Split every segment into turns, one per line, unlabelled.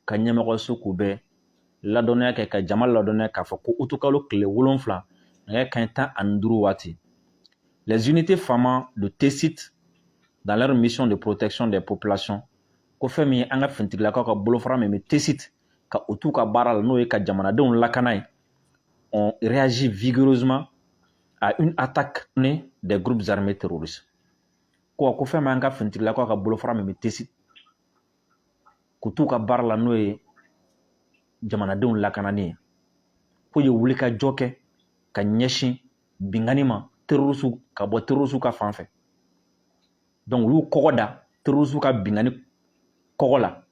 ka ɲɛmɔgɔso k'u bɛɛ ladɔnniya kɛ ka jama ladɔnniya k'a fɔ ko utukalo tile 7 nɛgɛ kanɲɛ 15 waati les unités famant de T-Site dans leur mission de protection des populations ko fɛn min ye an ka fintigilakaw ka bolofara min bɛ T-Site ka u t'u ka baara la n'o ye ka jamanadenw lakana ye ont réagi vigoureusement à une attaque des groupes armés terroristes ko fɛn min an ka fintigilakaw ka bolofara min bɛ T-Site k'u t'u ka baara la n'o ye jamanadenw lakanani ye ko ye wuli ka jɔ kɛ ka ɲɛsin bingani ma terroriste ka bɔ terroriste ka fan fɛ donc olu kɔgɔ da terroriste ka bingani kɔgɔ la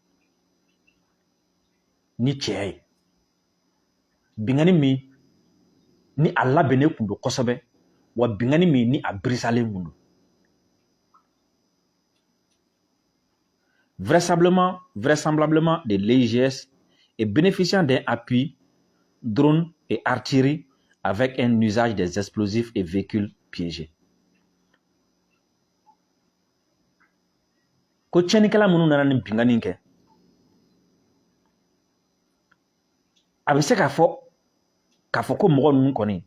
ni cɛya ye bingani min ni a labɛnnen kun don kosɛbɛ wa bingani min ni a birisalen kun don vraisemblablement de l'IGS et bénéficiant d'un appui drone et artillerie avec un usage des explosifs et véhicules piégés. Ko cɛnikɛla minnu nana ni bingani kɛ a bɛ se k'a fɔ ko mɔgɔ ninnu kɔni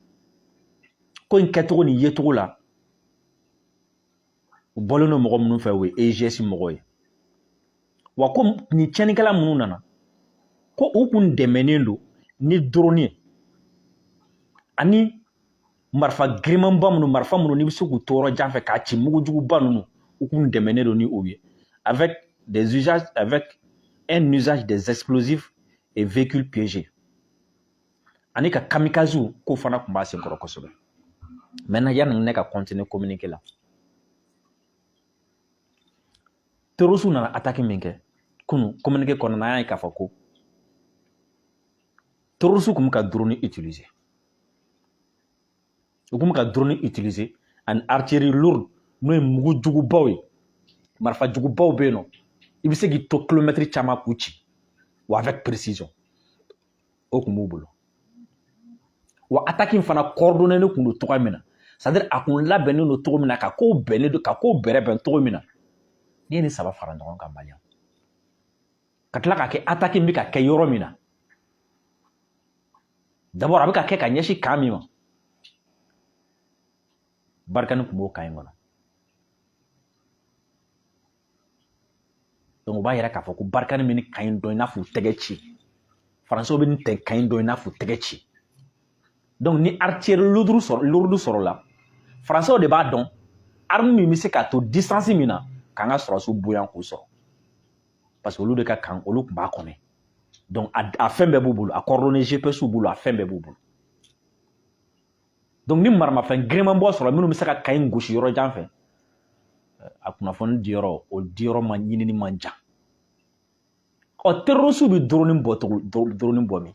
ko in kɛcogo ni yecogo la u bɔlen don mɔgɔ minnu fɛ o ye EGS mɔgɔ ye wa ko ni cɛnikɛla minnu nana ko u kun dɛmɛnen don ni drone ye ani marifa girimanba minnu marifa minnu n'i bɛ se k'u to yɔrɔ jan fɛ k'a ci mugujuguba ninnu u kun dɛmɛnen don ni o ye avec un usage des explosifs et véhicules piégés ani ka kamikaze ko fana tun b'a senkɔrɔ kosɛbɛ maintenant yanni ne ka continuer communiquer la terroriste nana attaque min kɛ kunu communiquer kɔnɔna an y'a ye k'a fɔ ko terroriste tun bɛ ka drone utiliser u tun bɛ ka drone utiliser ani artillerie lourde n'o ye mugujugubaw ye marifajugubaw bɛ yen nɔ i bɛ se k'i to kilomɛtiri caman k'u ci wa avec précision o tun b'u bolo wa attaque in fana coordonné kun don cogoya min na c'est-à-dire a kun labɛnnen don cogo min na ka kow bɛnnen don ka kow bɛrɛbɛn cogo min na n'i ye nin saba fara ɲɔgɔn kan Maliyɛn ka tila k'a kɛ attaque in bɛ ka kɛ yɔrɔ min na d'abord a bɛ ka kɛ ka ɲɛsin kan min ma Barikani tun b'o kan in kɔnɔ donc u b'a yira k'a fɔ ko Barikani bɛ nin kan in dɔn i n'a fɔ u tɛgɛ ci Faransɛw bɛ nin kan in dɔn i n'a fɔ u tɛgɛ ci donc ni artillerie lourde sɔrɔla Faransɛw de b'a dɔn arme min bɛ se k'a to distance min na k'an ka sɔrɔsiw bonya k'u sɔrɔ parce que olu de ka kan olu tun b'a kɔnɔ donc a fɛn bɛɛ b'u bolo a coordonné GPS b'u bolo a fɛn bɛɛ b'u bolo donc ni maramafɛn girinmanbɔ sɔrɔ minnu bɛ se ka kan in gosi yɔrɔ jan fɛ a kunnafoni diyɔrɔ o diyɔrɔ ma ɲinini man jan ɔ terroriste bɛ drone bɔ min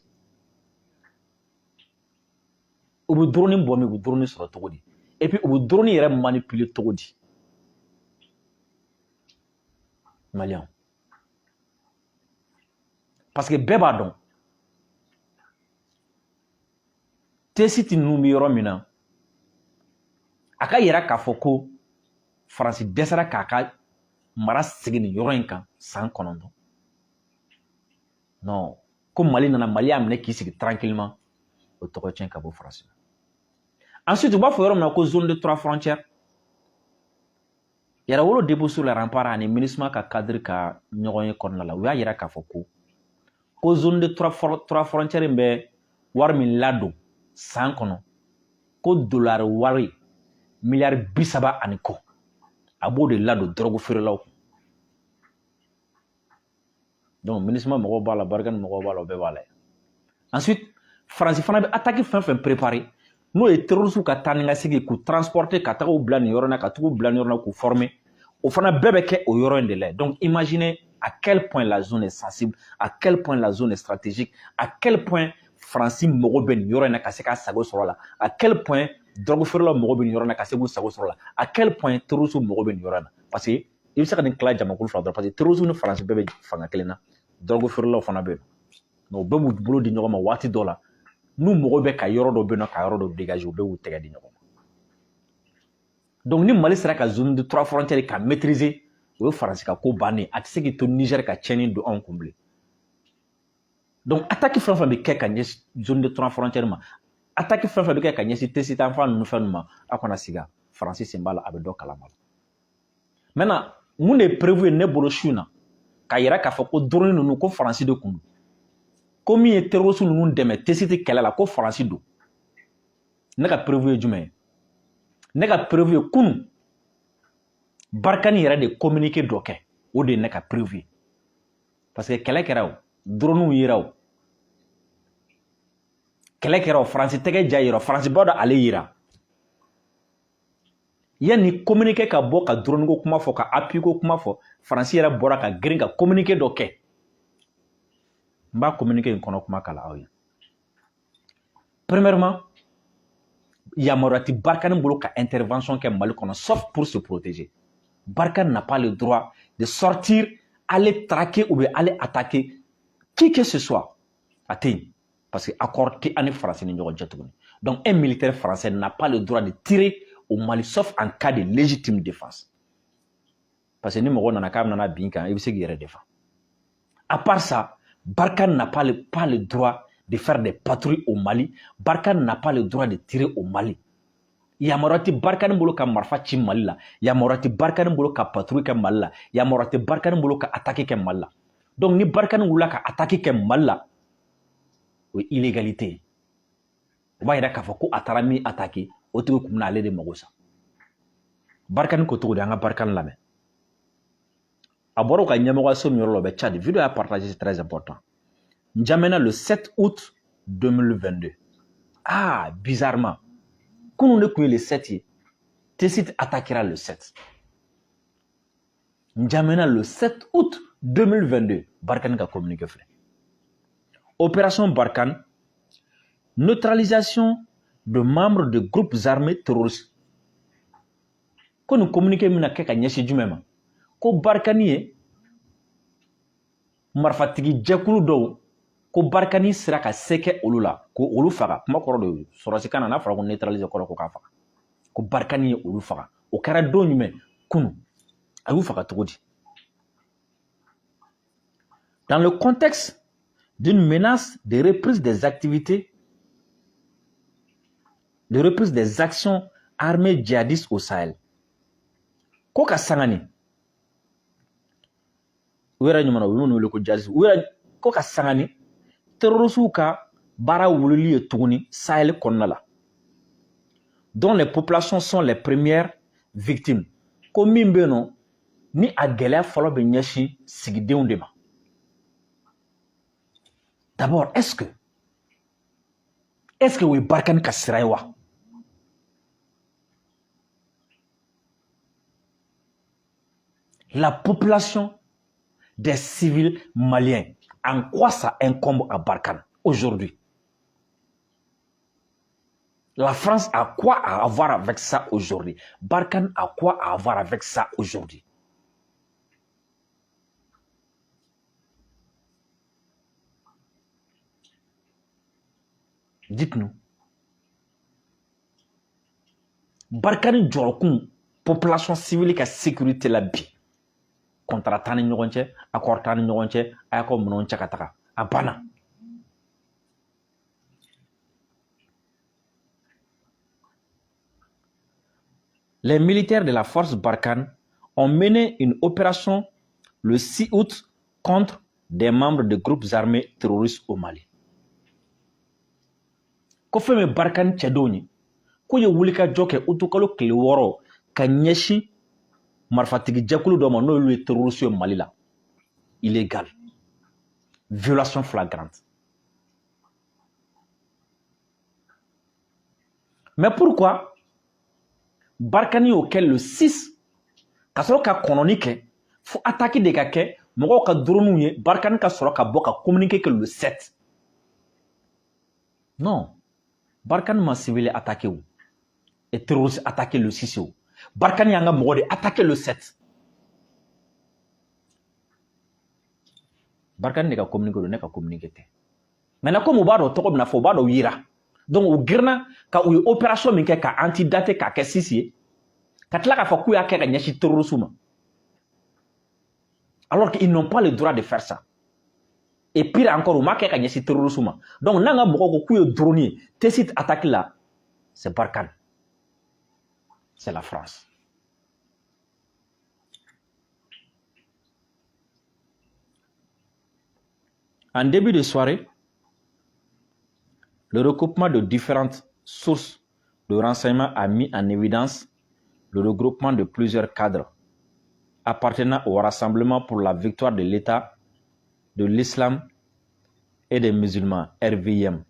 u bɛ drone bɔ min u bɛ drone sɔrɔ cogo di et puis u bɛ drone yɛrɛ manipuler cogo di Maliyɛn parce que bɛɛ b'a dɔn T-Site ninnu bɛ yɔrɔ min na a ka yira k'a fɔ ko Faransi dɛsɛra k'a ka mara segin nin yɔrɔ in kan san 9 non ko Mali nana Mali y'a minɛ k'i sigi tranquillement o tɔgɔ tiɲɛ ka bɔ Faransi ensuite u b'a fɔ yɔrɔ min na ko zone de 3 frontières Yɛrɛwolo dépôt sur les remparts ani MINUSMA ka cadre ka ɲɔgɔn ye kɔnɔna la u y'a yira k'a fɔ ko zone de 3 frontières in bɛ wari min ladon san kɔnɔ ko dollar wari miliyari 30 ani kɔ a b'o de ladon drogue feerelaw kun donc MINUSMA mɔgɔw b'a la Barikani mɔgɔw b'a la o bɛɛ b'a la ensuite Faransi fana bɛ attaque fɛn fɛn préparé n'o ye terroriste ka taa ni ka segin k'u transporter ka taga u bila nin yɔrɔ na ka tugu bila nin yɔrɔ na k'u former o fana bɛɛ bɛ kɛ o yɔrɔ in de la donc imaginez à quel point la zone est sensible à quel point la zone est stratégique à quel point Faransi mago bɛ nin yɔrɔ in na ka se k'a sago sɔrɔ la à quel point drogue feerelaw mago bɛ nin yɔrɔ in na ka se k'u sago sɔrɔ la à quel point terroriste mago bɛ nin yɔrɔ in na parce que i bɛ se ka nin tila jamakulu fila dɔrɔn parce que terroriste ni Faransi bɛɛ bɛ fanga kelen na drogue feerelaw fana bɛ yen mais u bɛɛ b'u bolo di ɲɔgɔn ma waati dɔ la n'u mago bɛ ka yɔrɔ dɔ bɛ yen nɔ ka yɔrɔ dɔ dégager u bɛɛ b'u tɛgɛ di ɲɔgɔn ma donc ni Mali sera ka zone de 3 frontières ka maîtriser o ye Faransi ka ko bannen a tɛ se k'i to Niger ka tiɲɛni don anw kun bilen Donc attaque fɛn fɛn bɛ kɛ ka ɲɛsin zone de trois frontière ma, attaque fɛn fɛn bɛ kɛ ka ɲɛsin Tesitanfan ninnu fɛn ninnu ma, a kana siga Faransi sen b'a la, a bɛ dɔ kalama. Maintenant mun de ye prévu ye ne bolo su in na k'a yira k'a fɔ ko drone ninnu ko Faransi de kun don, ko min ye terroriste ninnu dɛmɛ Tesiti kɛlɛ la ko Faransi don. Ne ka prévu ye jumɛn ye? Ne ka prévu ye kunun Barkani yɛrɛ de communiqué dɔ kɛ, o de ye ne ka prévu ye. Parce que kɛlɛ kɛra o, drone yera o, kɛlɛ kɛra o, Faransi tɛgɛ ja yera o, Faransi b'a dɔn ale yera. Yani communiqué ka bɔ ka drone ko kuma fɔ, ka appui ko kuma fɔ, Faransi yɛrɛ bɔra ka girin ka communiqué dɔ kɛ. N b'a communiqué in kɔnɔ kuma kala aw ye. Premièrement, yamaruya ti Barkani bolo ka intervention kɛ Mali kɔnɔ, sauf pour se protéger. Barkani n'a pas le droit de sortir, aller traquer ou bien aller attaquer qui que ce soit. Atteigne. Parce que accord qui est français ni ɲɔgɔn cɛ tuguni. Donc un militaire français n'a pas le droit de tirer au Mali sauf en cas de légitime défense. Parce que ni mɔgɔ nana k'a nana bin kan, i bɛ se k'i yɛrɛ défendre. À part ça, Barkani n'a pas le droit de faire des patrouilles au Mali. Barkani n'a pas le droit de tirer au Mali. Yamaruya ti Barkani bolo ka marifa ci Mali la, yamaruya ti Barkani bolo ka patrouille kɛ Mali la, yamaruya ti Barkani bolo ka attaque kɛ Mali la. Donc ni Barkani wulila ka attaque kɛ Mali la, o ye illégalité ye. O b'a yira k'a fɔ ko a taara min attaque, o tigi kun bɛna ale de mago sa. Barkani ko cogo di, an ka Barkani lamɛn. A bɔra u ka ɲɛmɔgɔyaso min yɔrɔ la, o bɛ Tchad. Vidéo à partager, c'est très important. N'Djamena le 7 août 2022. Ah, bizarrement. Quand on est le 7, Tessit attaquera le 7. N'Djamena le 7 août 2022. Barkani a communiqué. Opération Barkhane, neutralisation de membres de groupes armés terroristes. Quand nous communiquons avec Nyesi Djumema, ko Barkani ye marfatigi jɛkulu dɔw ko Barkani sera ka se kɛ olu la ko olu faga, kuma kɔrɔ de sɔrɔsi kana n'a fɔra ko neutraliser kɔrɔ ko k'a faga, ko Barkani ye olu faga. O kɛra don jumɛn? Kunu. A y'u faga cogo di? Dans le contexte d'une menace de reprise des activités, de reprise des actions armées djihadistes au Sahel, ko ka sangani wera nyumana wulu le ko jazz wera ko ka sangani terroristu ka bara wulili ye tuguni Sahel konna la, dont les populations sont les premières victimes. Ko min be no ni a gɛlɛya fɔlɔ bɛ ɲɛsin sigidenw de ma. D'abord, est-ce que o ye Barkani ka sira ye wa? La population des civils maliens, en quoi ça incombe à Barkhane aujourd'hui? La France a quoi à avoir avec ça aujourd'hui? Barkhane a quoi à avoir avec ça aujourd'hui? Dites-nous. Barkhane jɔrɔkun population civile ka sécurité la bi. Contrat tan ni ɲɔgɔn cɛ, accord tan ni ɲɔgɔn cɛ, a y'a ka minɛnw cɛ ka taga. A banna. Les militaires de la force Barkhane ont mené une opération le 6 août contre des membres de groupes armés terroristes au Mali. Ko fɛn min Barkhane cɛdenw ye, ko ye wulikajɔ kɛ utukalo tile 6 ka ɲɛsin marifatigi jɛkulu dɔ ma n'olu ye terroriste ye Mali la. Illégal. Violation flagrante. Mais pourquoi Barkhane y'o kɛ le 6 ka sɔrɔ ka kɔnɔni kɛ fo attaque de ka kɛ mɔgɔw ka dronew ye, Barkhane ka sɔrɔ ka bɔ ka communiquer que le 7? Non. Barkhane ma civil attaqué ou et terroriste attaqué le 6 ou. Barkhane yanga mɔgɔ de attaqué le 7. Barkhane ne ka communiquer do ne ka communiquer tɛ. Maintenant comme u b'a dɔn tɔgɔ bɛna fɔ u b'a dɔn yira. Donc u girinna ka u ye opération min kɛ ka antidater k'a kɛ 6 ye ka tila k'a fɔ k'u y'a kɛ ka ɲɛsin terroriste ma. Alors qu'ils n'ont pas le droit de faire ça. Et pire encore, ma kɛ ka ɲɛsin terrorisme ma. Donc n'an ka mɔgɔw ko k'u ye drone ye, T-site attaque là, c'est Barkhane. C'est la France. En début de soirée, le recoupement de différentes sources de renseignement a mis en évidence le regroupement de plusieurs cadres appartenant au Rassemblement pour la victoire de l'État, de l'Islam et des musulmans, RVIM.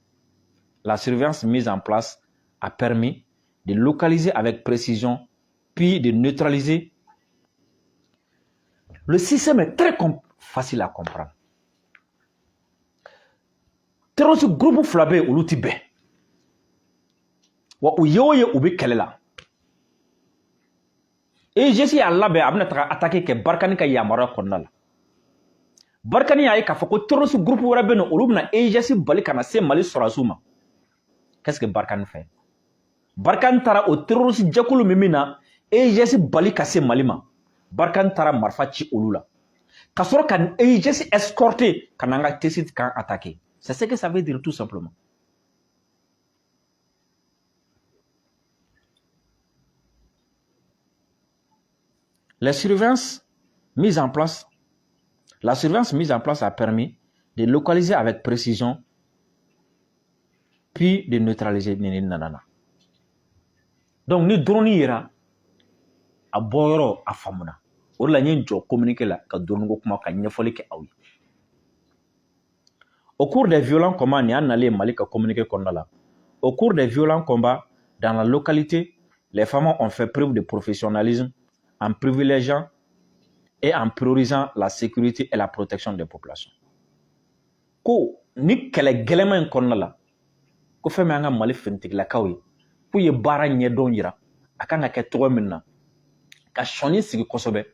La surveillance mise en place a permis de localiser avec précision, puis de neutraliser. Le système est très facile à comprendre. Terroriste groupe flabé ou l'outibé. Wa ou yoye ou be kelela. Et je suis à l'abbé à attaquer que Barkhane ka yamara konnala. Barkhane ya ka fako terroriste groupe wara beno ulubna et je suis bali kana se Mali sorasuma. Qu'est-ce que Barkhane fait? Barkhane tara au terroriste jakulu mimina et je suis bali kase Malima. Barkhane tara marfa ci ulula. Kasoro kan et je suis escorté kananga T-site kan attaquer. C'est ce que ça veut dire tout simplement. La surveillance mise en place a permis de localiser avec précision puis de neutraliser nanana. Donc ni drone ira a boyoro a famuna. O la nyen jo communiquer la ka drone ko kuma ka nyefoli ke awi. Au cours des violents combats, au cours des violents combats dans la localité, les femmes ont fait preuve de professionnalisme en privilégiant et en priorisant la sécurité et la protection des populations. Ko ni kele gelema konna la ko feme anga Mali fintik la kawi pour ye bara nye don yira akanga ke to minna ka shoni sigi kosobe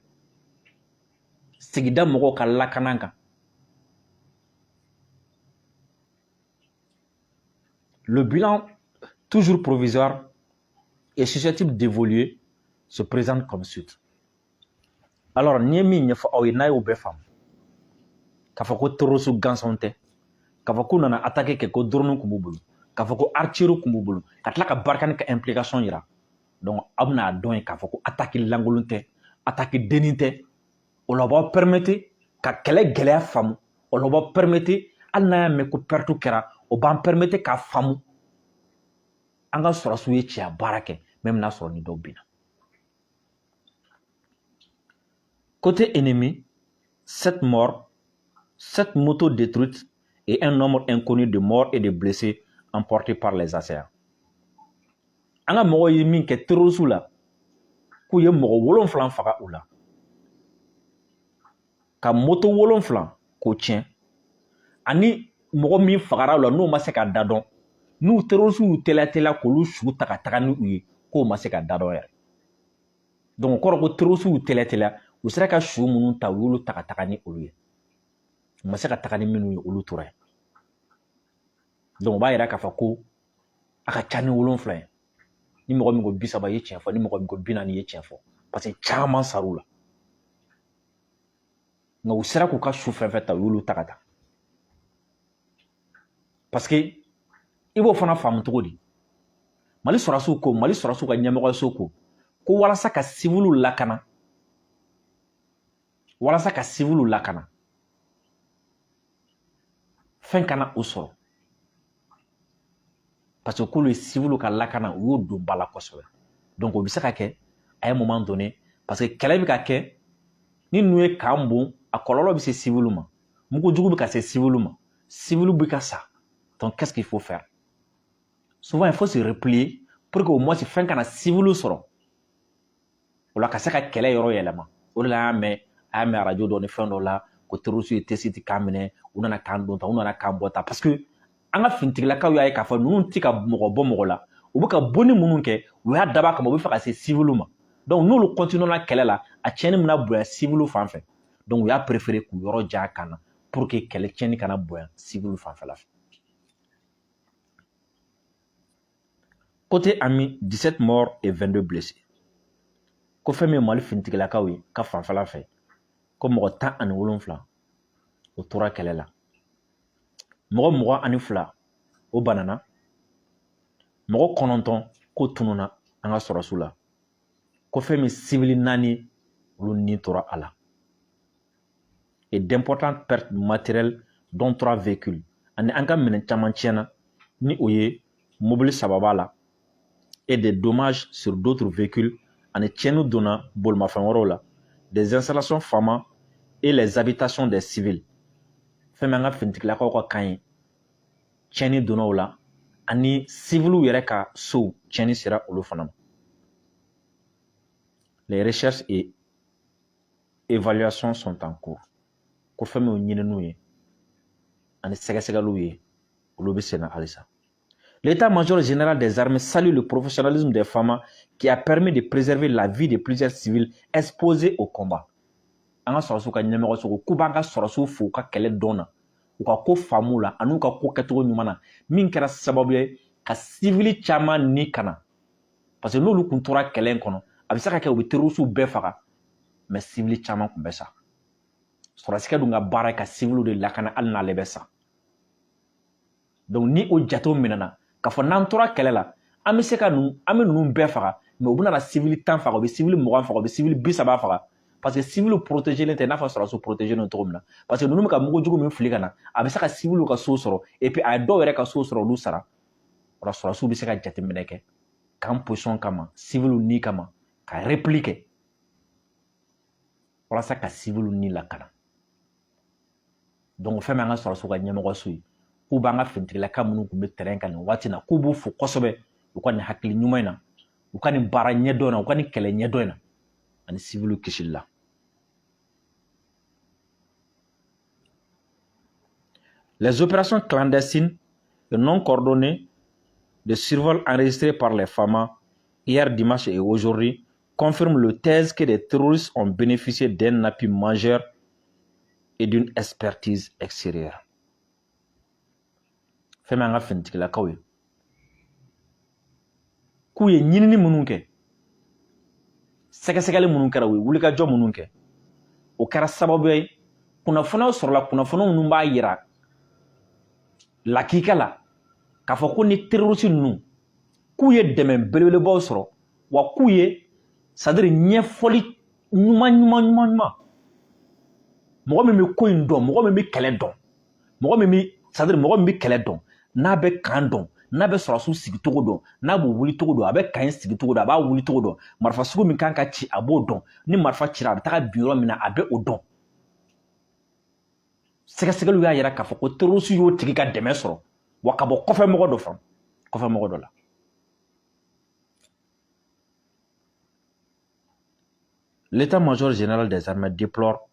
sigida mogo ka lakananga. Le bilan, toujours provisoire et susceptible d'évoluer, se présente comme suite. Alors, Niemi n'y a pas de femme. Kafako torosu gansonte. Kafako nana attaqué quelque drone kumubulu. Kafako archero kumubulu. Katlaka Barkhane ka implication ira. Donc, abna don kafako attaquer l'angolunte, attaquer deninte. On va permettre ka kele gelea famu. On va permettre alna me ko pertu kera. On va permettre ka famu. Anga sorasu ye chia barake. Même na soro ni dobina. Côté ennemi, 7 morts, 7 motos détruites et un nombre inconnu de morts et de blessés emportés par les assaillants. Anga mogo yimin ke terroristes la, ku ye mogo wolonflan faga ou la. Ka moto wolonflan ko tien, ani mogo min fagara la no ma se ka dadon, nou terroristes tela kolu shu taka ni uye, ko ma se ka dadon ere. Donc koro ko terroristes tela u sera ka shu munun ta wulu taka ni olu ye. Ma se ka taka ni minu ye olu tora. Donc ba yira ka fa ko aka chani wolonflan ye. Ni mɔgɔ min ko 30 ye tiɲɛ fɔ, ni mɔgɔ min ko 40 ye tiɲɛ fɔ, parce que caman sar'u la. Nka u sera k'u ka su fɛn fɛn ta u y'olu ta ka taa. Parce que i b'o fana faamu cogo di? Mali sɔrɔsiw ko, Mali sɔrɔsiw ka ɲɛmɔgɔso ko walasa ka civiliw lakana, fɛn kana u sɔrɔ. Parce que k'olu ye civiliw ka lakana u y'o don ba la kosɛbɛ. Donc o bɛ se ka kɛ à un moment donné parce que kɛlɛ bɛ ka kɛ ni ninnu ye kan bon a kɔlɔlɔ bɛ se civiliw ma, mugu jugu bɛ ka se civiliw ma, civiliw bɛ ka sa. Donc qu'est-ce qu'il faut faire? Souvent il faut se replier pour que au moins fɛn kana civiliw sɔrɔ. O la ka se ka kɛlɛ yɔrɔ yɛlɛma. O de la an y'a mɛn radio dɔ ni fɛn dɔ la ko terroristes ye T-site kan minɛ, u nana kan don ta, u nana kan bɔ ta parce que an ka finitigilakaw y'a ye k'a fɔ ninnu tɛ ka mɔgɔ bɔ mɔgɔ la, u bɛ ka bonni minnu kɛ u y'a dab'a kama u bɛ fɛ ka se civiliw ma. Donc n'olu continuera kɛlɛ la a tiɲɛni bɛna bonya civiliw fan fɛ. Donc u y'a préféré k'u yɔrɔ jan kan na pour que kɛlɛ tiɲɛni kana bonya civiliw fanfɛla fɛ. Côté ami, 17 morts et 22 blessés. Ko fɛn min ye Mali finitigilakaw ye ka fanfɛla fɛ ko mɔgɔ 17 o tora kɛlɛ la. mɔgɔ 22 o banana mɔgɔ 9 ko tununa an ka sɔrɔsiw la ko fɛn min civil 4 olu ni tora a la et d'importantes pertes matérielles dont 3 véhicules ani an ka minɛn caman tiɲɛna ni o ye mobile 3 b'a la et des dommages sur d'autres véhicules ani tiɲɛni donna bolimafɛn wɛrɛw la des installations faama et les habitations des civils fɛn min an ka finitigilakaw ka kan ye tiɲɛni donna o la ani civiliw yɛrɛ ka sow tiɲɛni sera olu fana ma les recherches et évaluations sont en cours ko fɛn min ɲininiw ye ani sɛgɛsɛgɛliw ye olu bɛ sen na halisa. L'état-major général des armées salue le professionnalisme des FAMA qui a permis de préserver la vie de plusieurs civils exposés au combat. An ka sɔrɔsiw ka ɲɛmɔgɔso ko k'u b'an ka sɔrɔsiw fo u ka kɛlɛ dɔn na u ka ko faamu la ani u ka ko kɛcogo ɲuman na min kɛra sababu ye ka civili caman ni kana parce que n'olu kun tora kɛlɛ in kɔnɔ a bɛ se ka kɛ u bɛ terrorisiw bɛɛ faga mais civili caman kun bɛ sa sɔrɔsikɛ dun ka baara ye ka civiliw de lakana hali n'ale bɛ sa donc ni o jatew minɛna k'a fɔ n'an tora kɛlɛ la an bɛ se ka an bɛ ninnu bɛɛ faga mais u bɛna na civili 10 faga u bɛ civili 20 faga u bɛ civili 30 faga parce que civiliw protégelen tɛ i n'a fɔ sɔrɔsiw protégelen cogo min na parce que ninnu bɛ ka mugujugu min fili ka na a bɛ se ka civiliw ka so sɔrɔ et puis a ye dɔw yɛrɛ ka so sɔrɔ olu sara o la sɔrɔsiw bɛ se ka jateminɛ kɛ k'an position kama civiliw ni kama ka repli kɛ walasa ka civiliw ni lakana donc fɛn min an ka sɔrɔsiw ka ɲɛmɔgɔso ye k'u b'an ka finitigilaka minnu tun bɛ terrain kan nin waati na k'u b'u fo kosɛbɛ u ka nin hakili ɲuman in na u ka nin baara ɲɛdɔn na u ka nin kɛlɛ ɲɛdɔn in na ani civiliw kisili la. Les opérations clandestines et non coordonnées de survol enregistrées par les FAMA hier dimanche et aujourd'hui confirment le thèse que les terroristes ont bénéficié d'un appui majeur et d'une expertise extérieure. Fɛn min an ka finitigilakaw ye k'u ye ɲinini minnu kɛ sɛgɛsɛgɛli minnu kɛra u ye wulikajɔ minnu kɛ o kɛra sababu ye kunnafoniyaw sɔrɔla kunnafoniyaw minnu b'a yira lakika la k'a fɔ ko ni terroriste ninnu k'u ye dɛmɛ belebelebaw sɔrɔ wa k'u ye c'est-à-dire ɲɛfɔli ɲuman mɔgɔ min bɛ ko in dɔn mɔgɔ min bɛ kɛlɛ dɔn mɔgɔ min bɛ kɛlɛ dɔn n'a bɛ kan dɔn n'a bɛ sɔrɔsiw sigi cogo dɔn n'a b'u wuli cogo dɔn a bɛ kan sigi cogo dɔn a b'a wuli cogo dɔn marifa sugu min kan ka ci a b'o dɔn ni marifa cira a bɛ taga bin yɔrɔ min na a bɛ o dɔn sɛgɛsɛgɛliw y'a yira k'a fɔ ko terroriste y'o tigi ka dɛmɛ sɔrɔ wa ka bɔ kɔfɛ mɔgɔ dɔ fɛ kɔfɛ mɔgɔ dɔ la. L'état-major général des armées déplore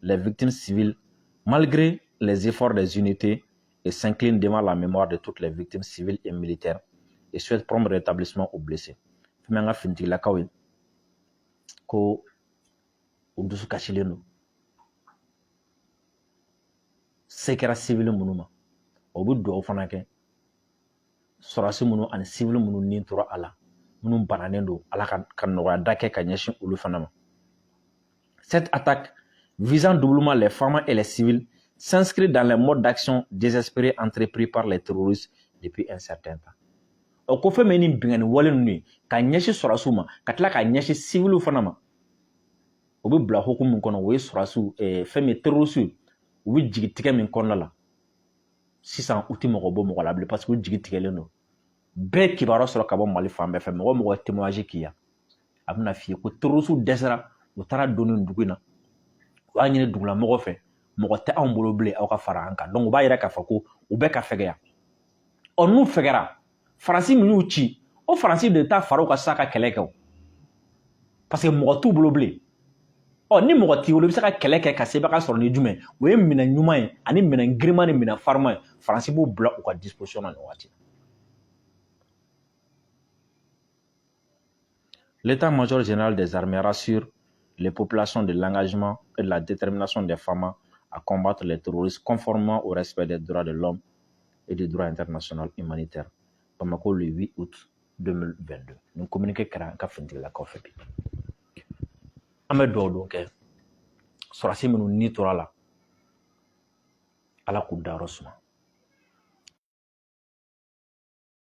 les victimes civiles malgré les efforts des unités et s'incline devant la mémoire de toutes les victimes civiles et militaires et souhaite prompt rétablissement aux blessés. Fɛn min an ka finitigilakaw ye ko u dusu kasilen don se kɛra civil minnu ma o bɛ dugawu fana kɛ sɔrɔsi minnu ani civil minnu ni tora a la minnu bananen don ala ka nɔgɔya da kɛ ka ɲɛsin olu fana ma. Cette attaque visant doublement les femmes et les civils s'inscrit dans les modes d'action désespérés entrepris par les terroristes depuis un certain temps. O ko fɛn min ni bingani wale ninnu ye ka ɲɛsin sɔrɔsiw ma ka tila ka ɲɛsin civiliw fana ma o bɛ bila hukumu min kɔnɔ o ye sɔrɔsiw fɛn min terroriste u bɛ jigi tigɛ min kɔnɔna la sisan u tɛ mɔgɔ bɔ mɔgɔ la bilen parce que u jigi tigɛlen don bɛɛ kibaruya sɔrɔ ka bɔ Mali fan bɛɛ fɛ mɔgɔ mɔgɔ témoignage k'i ya a bɛna f'i ye ko terroriste dɛsɛra u taara don nin dugu in na u y'a ɲini dugulamɔgɔ fɛ mɔgɔ tɛ anw bolo bilen aw ka fara an kan donc u b'a yira k'a fɔ ko u bɛ ka fɛgɛya ɔ n'u fɛgɛra Faransi min y'u ci o Faransi de taa fara u ka sa ka kɛlɛ kɛ o parce que mɔgɔ t'u bolo bilen ɔ ni mɔgɔ t'i bolo i bɛ se ka kɛlɛ kɛ ka sebaga sɔrɔ ni jumɛn o ye minɛn ɲuman ye ani minɛn giriman ni minɛn farima ye Faransi b'u bila u ka disposition na nin waati. L'état-major général des armées rassure les populations de l'engagement et de la détermination des femmes à combattre les terroristes conformément au respect des droits de l'homme et du droit international humanitaire. Bamako le 8 août 2022. Nous communiquons kɛra ka finitigilakaw fɛ bi. An bɛ dugawu kɛ sɔrɔsi minnu ni tora la Ala k'u dayɔrɔ suma.